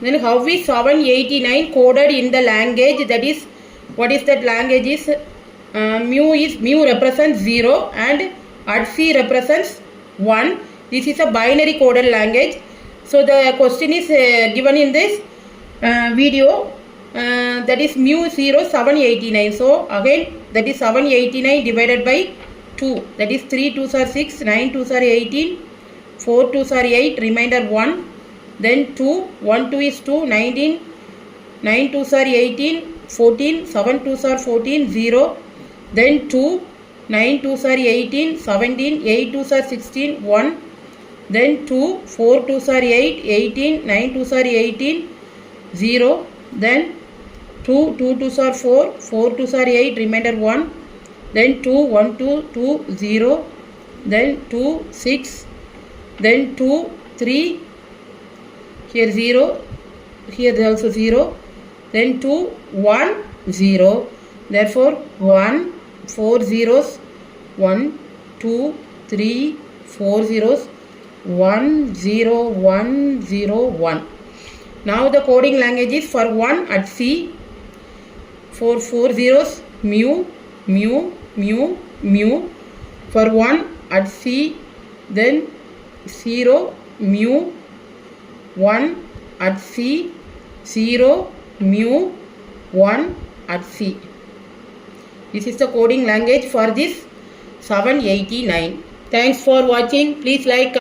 Then how is 789 coded in the language? That is, what is that language is? Mu represents 0 and ADC represents 1. This is a binary coded language. So the question is given in this video. That is mu 0 789. So again, that is 789 divided by 2. That is 3 2s are 6, 9 2s are 18, 4 2s are 8, remainder 1. Then 2, 1 2 is 2, 19, 9 2s are 18, 14, 7 2s are 14, 0. Then 2, 9 2s are 18, 17, 8 2s are 16, 1. Then 2, 4 2s are 8, 18, 9 2s are 18, 0. Then 2, 2 2s are 4, 4 2s are 8, remainder 1. Then 2, 1 2, 2, 0. Then 2, 6. Then 2, 3. Here 0. Here also 0. Then 2, 1, 0. Therefore 1, 4 zeros, 1, 2, 3, 4 zeros, 1, 0, 1, 0, 1. Now the coding language is for 1 at C. For 4 zeros, mu, mu, mu, mu. For 1 at C, then 0, mu, 1 at C, 0, mu, 1 at C. This is the coding language for this 789. Thanks for watching. Please like.